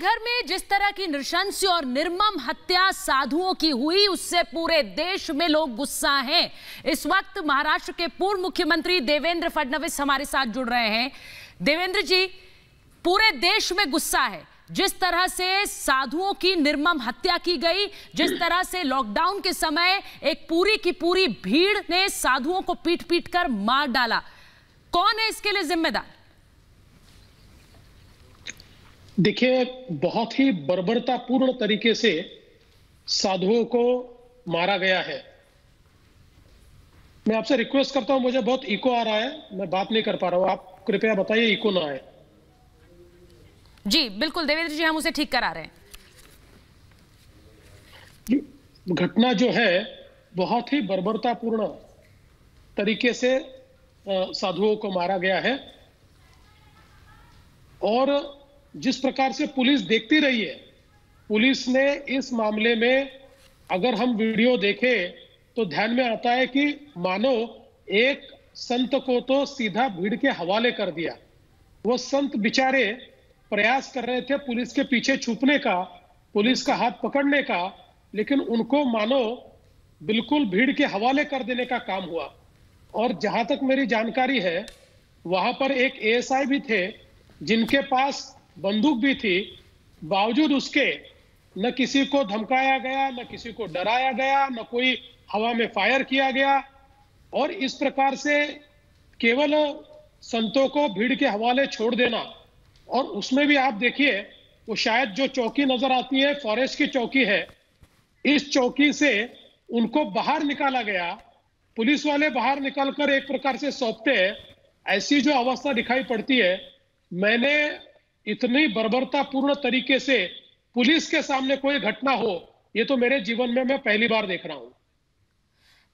पालघर में जिस तरह की नृशंस और निर्मम हत्या साधुओं की हुई, उससे पूरे देश में लोग गुस्सा हैं। इस वक्त महाराष्ट्र के पूर्व मुख्यमंत्री देवेंद्र फडणवीस हमारे साथ जुड़ रहे हैं। देवेंद्र जी, पूरे देश में गुस्सा है जिस तरह से साधुओं की निर्मम हत्या की गई, जिस तरह से लॉकडाउन के समय एक पूरी की पूरी भीड़ ने साधुओं को पीट पीट कर मार डाला। कौन है इसके लिए जिम्मेदार? देखिए, बहुत ही बर्बरतापूर्ण तरीके से साधुओं को मारा गया है। मैं आपसे रिक्वेस्ट करता हूं, मुझे बहुत इको आ रहा है, मैं बात नहीं कर पा रहा हूं। आप कृपया बताइए इको ना आए। जी बिल्कुल देवेंद्र जी, हम उसे ठीक करा रहे हैं। घटना जो है बहुत ही बर्बरतापूर्ण तरीके से साधुओं को मारा गया है, और जिस प्रकार से पुलिस देखती रही है, पुलिस ने इस मामले में अगर हम वीडियो देखें तो ध्यान में आता है कि मानो एक संत को तो सीधा भीड़ के हवाले कर दिया। वो संत बेचारे प्रयास कर रहे थे पुलिस के पीछे छुपने का, पुलिस का हाथ पकड़ने का, लेकिन उनको मानो बिल्कुल भीड़ के हवाले कर देने का काम हुआ। और जहां तक मेरी जानकारी है, वहां पर एक एएसआई भी थे जिनके पास बंदूक भी थी। बावजूद उसके न किसी को धमकाया गया, न किसी को डराया गया, न कोई हवा में फायर किया गया। और इस प्रकार से केवल संतों को भीड़ के हवाले छोड़ देना, और उसमें भी आप देखिए, वो शायद जो चौकी नजर आती है फॉरेस्ट की चौकी है, इस चौकी से उनको बाहर निकाला गया। पुलिस वाले बाहर निकलकर एक प्रकार से सौंपते हैं। ऐसी जो अवस्था दिखाई पड़ती है, मैंने इतनी बर्बरतापूर्ण तरीके से पुलिस के सामने कोई घटना हो, ये तो मेरे जीवन में मैं पहली बार देख रहा हूं।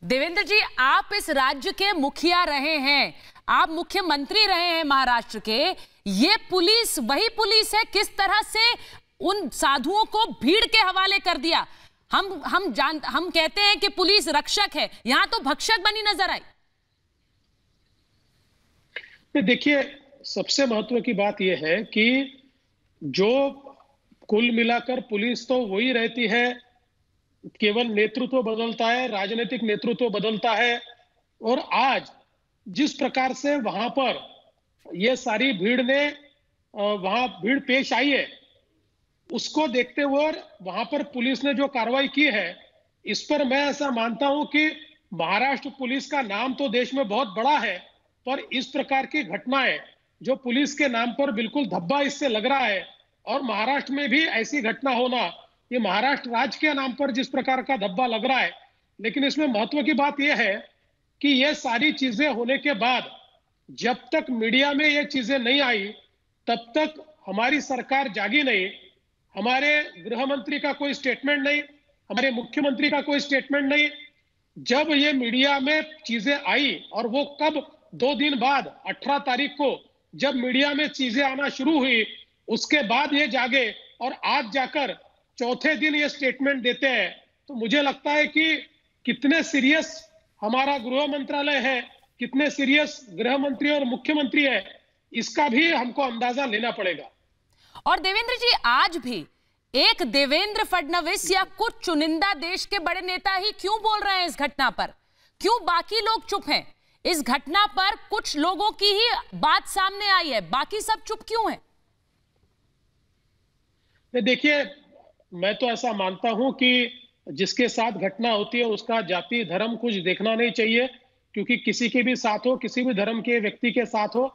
देवेंद्र जी, आप इस राज्य के मुखिया रहे हैं, आप मुख्यमंत्री रहे हैं महाराष्ट्र के। ये पुलिस वही पुलिस है किस तरह से उन साधुओं को भीड़ के हवाले कर दिया। हम कहते हैं कि पुलिस रक्षक है, यहां तो भक्षक बनी नजर आई। देखिए, सबसे महत्व की बात यह है कि जो कुल मिलाकर पुलिस तो वही रहती है, केवल नेतृत्व बदलता है, राजनीतिक नेतृत्व बदलता है। और आज जिस प्रकार से वहां पर यह सारी भीड़ ने वहां भीड़ पेश आई है, उसको देखते हुए वहां पर पुलिस ने जो कार्रवाई की है, इस पर मैं ऐसा मानता हूं कि महाराष्ट्र पुलिस का नाम तो देश में बहुत बड़ा है, पर इस प्रकार की घटनाएं जो पुलिस के नाम पर बिल्कुल धब्बा इससे लग रहा है, और महाराष्ट्र में भी ऐसी घटना होना, ये महाराष्ट्र राज्य के नाम पर जिस प्रकार का धब्बा लग रहा है। लेकिन इसमें महत्व की बात यह है कि ये सारी चीजें होने के बाद जब तक मीडिया में ये चीजें नहीं आई, तब तक हमारी सरकार जागी नहीं। हमारे गृह मंत्री का कोई स्टेटमेंट नहीं, हमारे मुख्यमंत्री का कोई स्टेटमेंट नहीं। जब ये मीडिया में चीजें आई, और वो कब, 2 दिन बाद 18 तारीख को जब मीडिया में चीजें आना शुरू हुई, उसके बाद ये जागे और आज जाकर चौथे दिन ये स्टेटमेंट देते हैं। तो मुझे लगता है कि कितने सीरियस हमारा गृह मंत्रालय है, कितने सीरियस गृह मंत्री और मुख्यमंत्री है, इसका भी हमको अंदाजा लेना पड़ेगा। और देवेंद्र जी, आज भी एक देवेंद्र फडणवीस या कुछ चुनिंदा देश के बड़े नेता ही क्यों बोल रहे हैं इस घटना पर? क्यों बाकी लोग चुप हैं? इस घटना पर कुछ लोगों की ही बात सामने आई है, बाकी सब चुप क्यों हैं? देखिए, मैं तो ऐसा मानता हूं कि जिसके साथ घटना होती है उसका जाति धर्म कुछ देखना नहीं चाहिए, क्योंकि किसी के भी साथ हो, किसी भी धर्म के व्यक्ति के साथ हो,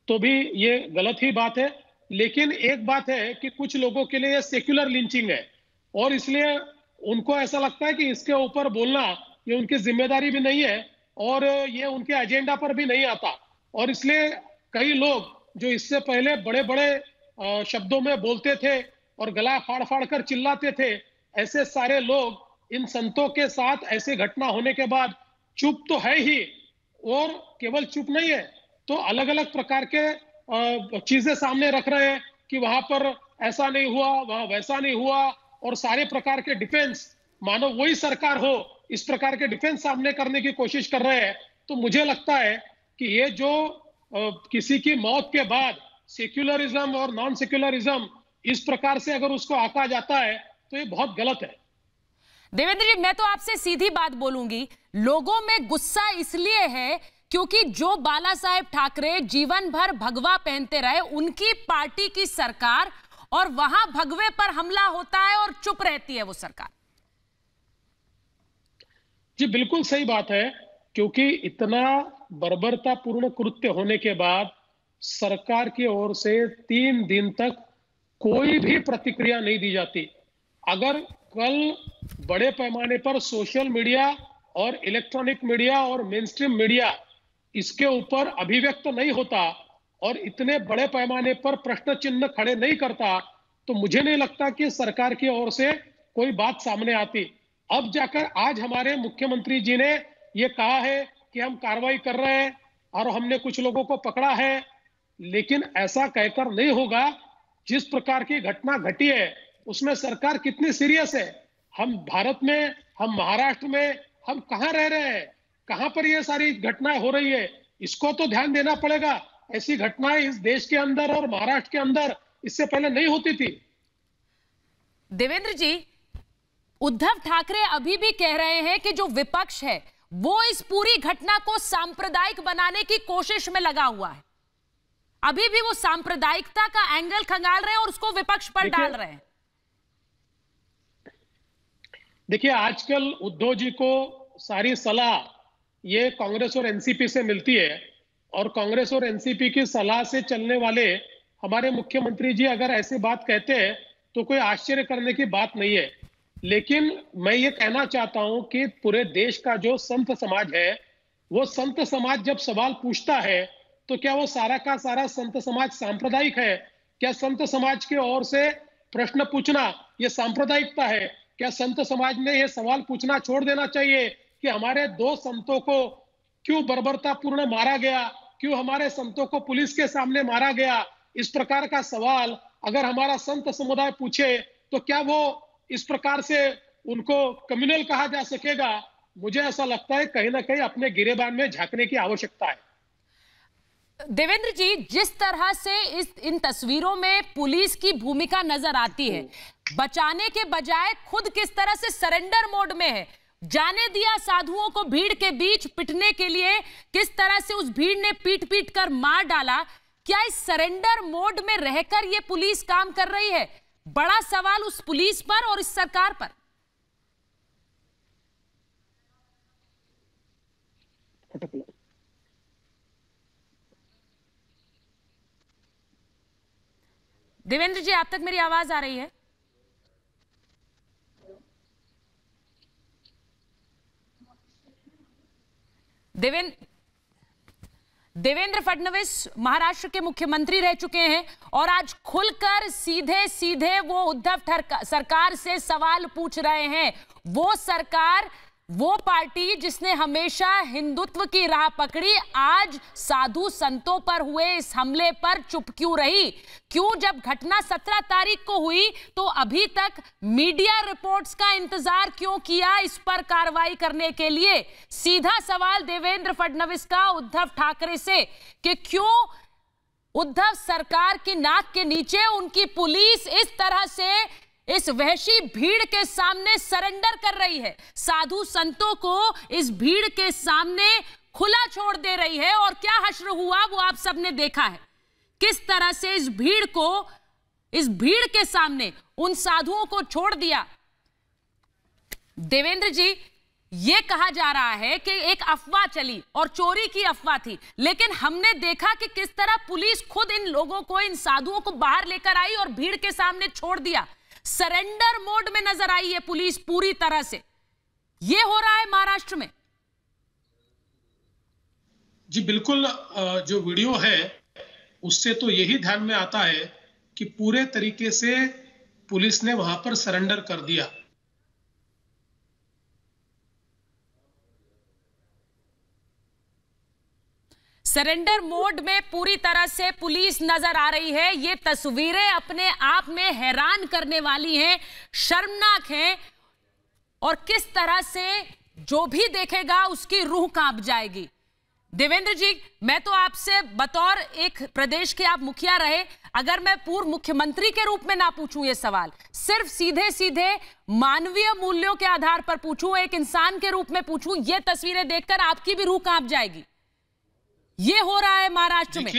तो भी ये गलत ही बात है। लेकिन एक बात है कि कुछ लोगों के लिए सेक्युलर लिंचिंग है, और इसलिए उनको ऐसा लगता है कि इसके ऊपर बोलना ये उनकी जिम्मेदारी भी नहीं है, और ये उनके एजेंडा पर भी नहीं आता। और इसलिए कई लोग जो इससे पहले बड़े बड़े शब्दों में बोलते थे और गला फाड़ फाड़ कर चिल्लाते थे, ऐसे सारे लोग इन संतों के साथ ऐसी घटना होने के बाद चुप तो है ही, और केवल चुप नहीं है तो अलग अलग प्रकार के चीजें सामने रख रहे हैं कि वहां पर ऐसा नहीं हुआ, वहां वैसा नहीं हुआ, और सारे प्रकार के डिफेंस, मानो वही सरकार हो, इस प्रकार के डिफेंस सामने करने की कोशिश कर रहे हैं। तो मुझे लगता है कि ये जो किसी की मौत के बाद सेक्युलरिज्म और नॉन सेक्युलरिज्म इस प्रकार से अगर उसको आंका जाता है तो ये बहुत गलत है। देवेंद्र जी, मैं तो आपसे सीधी बात बोलूंगी, लोगों में गुस्सा इसलिए है क्योंकि जो बाला साहेब ठाकरे जीवन भर भगवा पहनते रहे, उनकी पार्टी की सरकार, और वहां भगवे पर हमला होता है और चुप रहती है वो सरकार। जी बिल्कुल सही बात है, क्योंकि इतना बर्बरतापूर्ण कृत्य होने के बाद सरकार की ओर से 3 दिन तक कोई भी प्रतिक्रिया नहीं दी जाती। अगर कल बड़े पैमाने पर सोशल मीडिया और इलेक्ट्रॉनिक मीडिया और मेनस्ट्रीम मीडिया इसके ऊपर अभिव्यक्त नहीं होता और इतने बड़े पैमाने पर प्रश्न चिन्ह खड़े नहीं करता, तो मुझे नहीं लगता कि सरकार की ओर से कोई बात सामने आती। अब जाकर आज हमारे मुख्यमंत्री जी ने यह कहा है कि हम कार्रवाई कर रहे हैं और हमने कुछ लोगों को पकड़ा है, लेकिन ऐसा कहकर नहीं होगा। जिस प्रकार की घटना घटी है उसमें सरकार कितनी सीरियस है। हम भारत में, हम महाराष्ट्र में, हम कहां रह रहे हैं, कहां पर ये सारी घटनाएं हो रही है, इसको तो ध्यान देना पड़ेगा। ऐसी घटनाएं इस देश के अंदर और महाराष्ट्र के अंदर इससे पहले नहीं होती थी। देवेंद्र जी, उद्धव ठाकरे अभी भी कह रहे हैं कि जो विपक्ष है वो इस पूरी घटना को सांप्रदायिक बनाने की कोशिश में लगा हुआ है। अभी भी वो सांप्रदायिकता का एंगल खंगाल रहे हैं और उसको विपक्ष पर डाल रहे हैं। देखिए, आजकल उद्धव जी को सारी सलाह ये कांग्रेस और एनसीपी से मिलती है, और कांग्रेस और एनसीपी की सलाह से चलने वाले हमारे मुख्यमंत्री जी अगर ऐसी बात कहते हैं तो कोई आश्चर्य करने की बात नहीं है। लेकिन मैं ये कहना चाहता हूं कि पूरे देश का जो संत समाज है, वो संत समाज जब सवाल पूछता है तो क्या वो सारा का सारा संत समाज सांप्रदायिक है? क्या संत समाज की ओर से प्रश्न पूछना ये सांप्रदायिकता है? क्या संत समाज ने यह सवाल पूछना छोड़ देना चाहिए कि हमारे 2 संतों को क्यों बर्बरतापूर्ण मारा गया, क्यों हमारे संतों को पुलिस के सामने मारा गया? इस प्रकार का सवाल अगर हमारा संत समुदाय पूछे तो क्या वो इस प्रकार से उनको कम्युनल कहा जा सकेगा? मुझे ऐसा लगता है कहीं ना कहीं अपने गिरेबान में झांकने की आवश्यकता है। देवेंद्र जी, जिस तरह से इन तस्वीरों में पुलिस की भूमिका नजर आती है, बचाने के बजाय खुद किस तरह से सरेंडर मोड में है, जाने दिया साधुओं को भीड़ के बीच पिटने के लिए, किस तरह से उस भीड़ ने पीट पीट कर मार डाला। क्या इस सरेंडर मोड में रहकर यह पुलिस काम कर रही है? बड़ा सवाल उस पुलिस पर और इस सरकार पर। देवेंद्र जी, आप तक मेरी आवाज आ रही है? देवेंद्र फडणवीस महाराष्ट्र के मुख्यमंत्री रह चुके हैं और आज खुलकर सीधे सीधे वो उद्धव सरकार से सवाल पूछ रहे हैं। वो सरकार, वो पार्टी जिसने हमेशा हिंदुत्व की राह पकड़ी, आज साधु संतों पर हुए इस हमले पर चुप क्यों रही? क्यों, जब घटना 17 तारीख को हुई तो अभी तक मीडिया रिपोर्ट्स का इंतजार क्यों किया इस पर कार्रवाई करने के लिए? सीधा सवाल देवेंद्र फडणवीस का उद्धव ठाकरे से कि क्यों उद्धव सरकार की नाक के नीचे उनकी पुलिस इस तरह से इस वहशी भीड़ के सामने सरेंडर कर रही है, साधु संतों को इस भीड़ के सामने खुला छोड़ दे रही है। और क्या हश्र हुआ वो आप सबने देखा है, किस तरह से इस भीड़ के सामने उन साधुओं को छोड़ दिया। देवेंद्र जी, यह कहा जा रहा है कि एक अफवाह चली और चोरी की अफवाह थी, लेकिन हमने देखा कि किस तरह पुलिस खुद इन लोगों को, इन साधुओं को बाहर लेकर आई और भीड़ के सामने छोड़ दिया। सरेंडर मोड में नजर आई है पुलिस पूरी तरह से। यह हो रहा है महाराष्ट्र में। जी बिल्कुल, जो वीडियो है उससे तो यही ध्यान में आता है कि पूरे तरीके से पुलिस ने वहां पर सरेंडर कर दिया। सरेंडर मोड में पूरी तरह से पुलिस नजर आ रही है। ये तस्वीरें अपने आप में हैरान करने वाली हैं, शर्मनाक हैं, और किस तरह से जो भी देखेगा उसकी रूह कांप जाएगी। देवेंद्र जी, मैं तो आपसे बतौर एक प्रदेश के आप मुखिया रहे, अगर मैं पूर्व मुख्यमंत्री के रूप में ना पूछूं ये सवाल, सिर्फ सीधे सीधे मानवीय मूल्यों के आधार पर पूछूं, एक इंसान के रूप में पूछूं, ये तस्वीरें देखकर आपकी भी रूह कांप जाएगी। ये हो रहा है महाराष्ट्र में।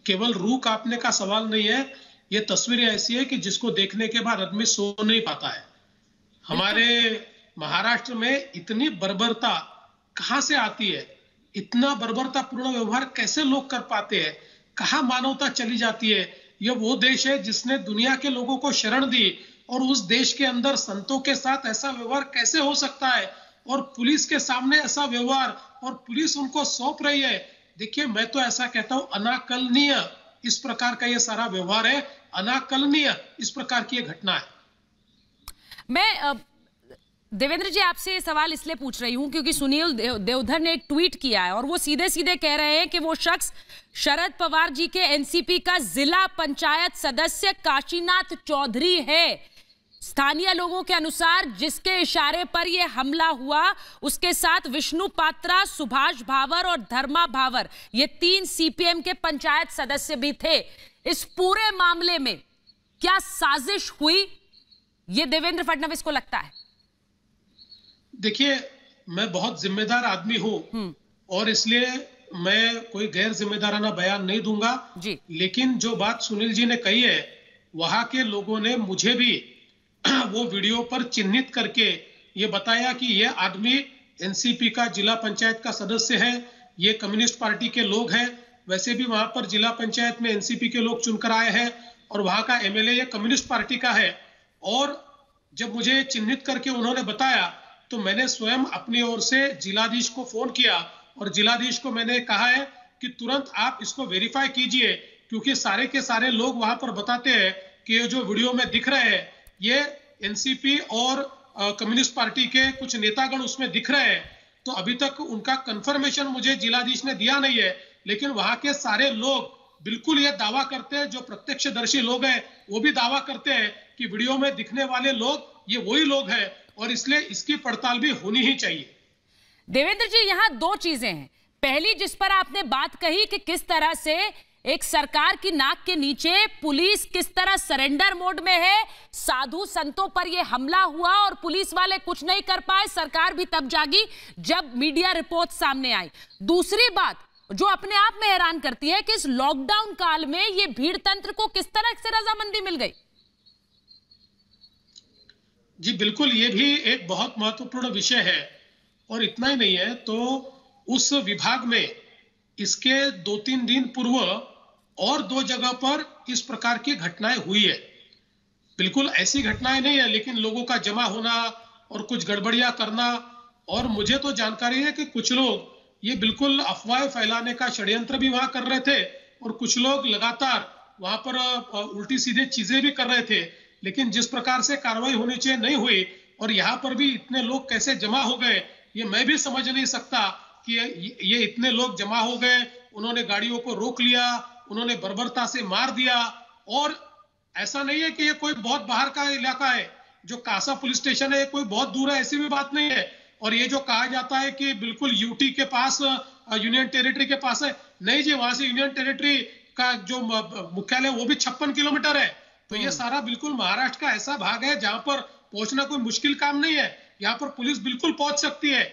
केवल रूह कांपने का सवाल नहीं है, ये तस्वीरें ऐसी है कि जिसको देखने के बाद आदमी सो नहीं पाता है। हमारे महाराष्ट्र में इतनी बर्बरता कहां से आती है? इतना बर्बरतापूर्ण व्यवहार कैसे लोग कर पाते हैं? कहां मानवता चली जाती है? यह वो देश है जिसने दुनिया के लोगों को शरण दी, और उस देश के अंदर संतों के साथ ऐसा व्यवहार कैसे हो सकता है? और पुलिस के सामने ऐसा व्यवहार, और पुलिस उनको सौंप रही है। देखिए, मैं तो ऐसा कहता हूं, अनाकलनीय इस प्रकार का ये सारा व्यवहार है, अनाकलनीय इस प्रकार की ये घटना है। मैं देवेंद्र जी आपसे ये सवाल इसलिए पूछ रही हूं क्योंकि सुनील देवधर ने एक ट्वीट किया है और वो सीधे सीधे कह रहे हैं कि वो शख्स शरद पवार जी के एनसीपी का जिला पंचायत सदस्य काशीनाथ चौधरी है। स्थानीय लोगों के अनुसार जिसके इशारे पर यह हमला हुआ, उसके साथ विष्णु पात्रा, सुभाष भावर और धर्मा भावर, ये 3 सीपीएम के पंचायत सदस्य भी थे। इस पूरे मामले में क्या साजिश हुई, ये देवेंद्र फडणवीस को लगता है? देखिए, मैं बहुत जिम्मेदार आदमी हूं और इसलिए मैं कोई गैर जिम्मेदाराना बयान नहीं दूंगा जी। लेकिन जो बात सुनील जी ने कही है, वहां के लोगों ने मुझे भी वो वीडियो पर चिन्हित करके ये बताया कि ये आदमी एनसीपी का जिला पंचायत का सदस्य है, ये कम्युनिस्ट पार्टी के लोग हैं। वैसे भी वहां पर जिला पंचायत में एनसीपी के लोग चुनकर आए हैं और वहां का एमएलए ये कम्युनिस्ट पार्टी का है। और जब मुझे चिन्हित करके उन्होंने बताया तो मैंने स्वयं अपनी ओर से जिलाधीश को फोन किया और जिलाधीश को मैंने कहा है कि तुरंत आप इसको वेरीफाई कीजिए, क्योंकि सारे के सारे लोग वहां पर बताते हैं कि ये जो वीडियो में दिख रहे हैं ये एनसीपी और कम्युनिस्ट पार्टी के कुछ नेतागण उसमें दिख रहे हैं। तो अभी तक उनका कंफर्मेशन मुझे जिलाधीश ने दिया नहीं है, लेकिन वहां के सारे लोग बिल्कुल ये दावा करते हैं, जो प्रत्यक्षदर्शी लोग हैं वो भी दावा करते हैं कि वीडियो में दिखने वाले लोग ये वही लोग हैं, और इसलिए इसकी पड़ताल भी होनी ही चाहिए। देवेंद्र जी, यहां 2 चीजें हैं। पहली, जिस पर आपने बात कही कि किस तरह से एक सरकार की नाक के नीचे पुलिस किस तरह सरेंडर मोड में है, साधु संतों पर यह हमला हुआ और पुलिस वाले कुछ नहीं कर पाए, सरकार भी तब जागी जब मीडिया रिपोर्ट सामने आई। दूसरी बात जो अपने आप में हैरान करती है कि इस लॉकडाउन काल में यह भीड़ तंत्र को किस तरह से रजामंदी मिल गई। जी बिल्कुल, ये भी एक बहुत महत्वपूर्ण विषय है। और इतना ही नहीं है, तो उस विभाग में इसके 2-3 दिन पूर्व और 2 जगह पर इस प्रकार की घटनाएं हुई है। बिल्कुल ऐसी घटनाएं नहीं है, लेकिन लोगों का जमा होना और कुछ गड़बड़ियां करना। और मुझे तो जानकारी है कि कुछ लोग ये बिल्कुल अफवाह फैलाने का षड्यंत्र भी वहां कर रहे थे, और कुछ लोग लगातार वहां पर उल्टी सीधे चीजें भी कर रहे थे। लेकिन जिस प्रकार से कार्रवाई होनी चाहिए नहीं हुई, और यहाँ पर भी इतने लोग कैसे जमा हो गए ये मैं भी समझ नहीं सकता कि ये इतने लोग जमा हो गए। उन्होंने गाड़ियों को रोक लिया, उन्होंने बर्बरता से मार दिया। और ऐसा नहीं है कि ये कोई बहुत बाहर का इलाका है, जो कासा पुलिस स्टेशन है कोई बहुत दूर है, ऐसी भी बात नहीं है। और ये जो कहा जाता है कि बिल्कुल यूटी के पास, यूनियन टेरिटरी के पास है, नहीं जी, वहां से यूनियन टेरिटरी का जो मुख्यालय वो भी 56 किलोमीटर है। तो ये सारा बिल्कुल महाराष्ट्र का ऐसा भाग है जहां पर पहुंचना कोई मुश्किल काम नहीं है। यहाँ पर पुलिस बिल्कुल पहुंच सकती है,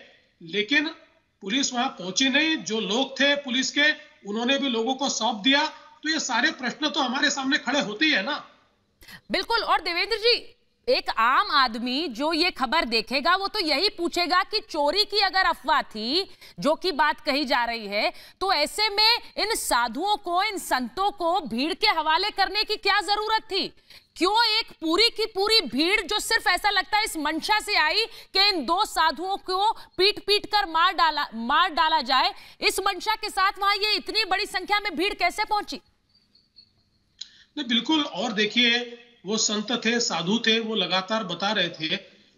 लेकिन पुलिस वहां पहुंची नहीं। जो लोग थे पुलिस के, उन्होंने भी लोगों को सौंप दिया। तो ये सारे प्रश्न तो हमारे सामने खड़े होते ही है ना। बिल्कुल। और देवेंद्र जी, एक आम आदमी जो ये खबर देखेगा वो तो यही पूछेगा कि चोरी की अगर अफवाह थी, जो की बात कही जा रही है, तो ऐसे में इन साधुओं को, इन संतों को भीड़ के हवाले करने की क्या जरूरत थी? क्यों एक पूरी की पूरी भीड़, जो सिर्फ ऐसा लगता है इस मंशा से आई कि इन 2 साधुओं को पीट पीट कर मार डाला जाए, इस मंशा के साथ वहां ये इतनी बड़ी संख्या में भीड़ कैसे पहुंची? नहीं, बिल्कुल। और देखिए, वो संत थे, साधु थे, वो लगातार बता रहे थे।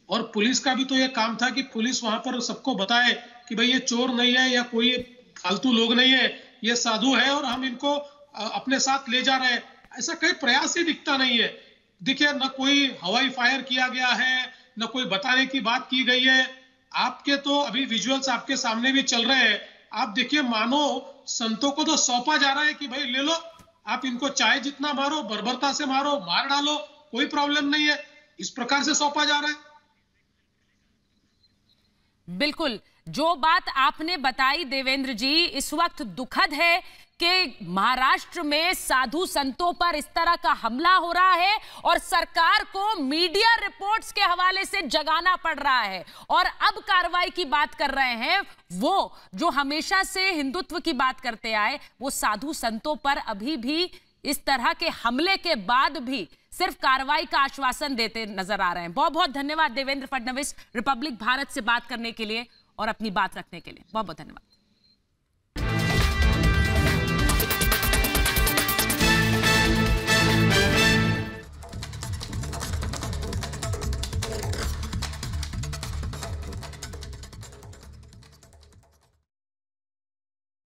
और पुलिस का भी तो ये काम था कि पुलिस वहां पर सबको बताए कि भाई ये चोर नहीं है या कोई फालतू लोग नहीं है, ये साधु है और हम इनको अपने साथ ले जा रहे हैं। ऐसा कोई प्रयास ही दिखता नहीं है। देखिए, न कोई हवाई फायर किया गया है, न कोई बताने की बात की गई है। आपके तो अभी विजुअल्स आपके सामने भी चल रहे हैं, आप देखिए मानो संतों को तो सौंपा जा रहा है कि भाई ले लो, आप इनको चाहे जितना मारो, बर्बरता से मारो, मार डालो, कोई प्रॉब्लम नहीं है, इस प्रकार से सौंपा जा रहा है। बिल्कुल, जो बात आपने बताई देवेंद्र जी, इस वक्त दुखद है कि महाराष्ट्र में साधु संतों पर इस तरह का हमला हो रहा है और सरकार को मीडिया रिपोर्ट्स के हवाले से जगाना पड़ रहा है और अब कार्रवाई की बात कर रहे हैं वो जो हमेशा से हिंदुत्व की बात करते आए, वो साधु संतों पर अभी भी इस तरह के हमले के बाद भी सिर्फ कार्रवाई का आश्वासन देते नजर आ रहे हैं। बहुत बहुत धन्यवाद देवेंद्र फडणवीस, रिपब्लिक भारत से बात करने के लिए और अपनी बात रखने के लिए। बहुत बहुत धन्यवाद।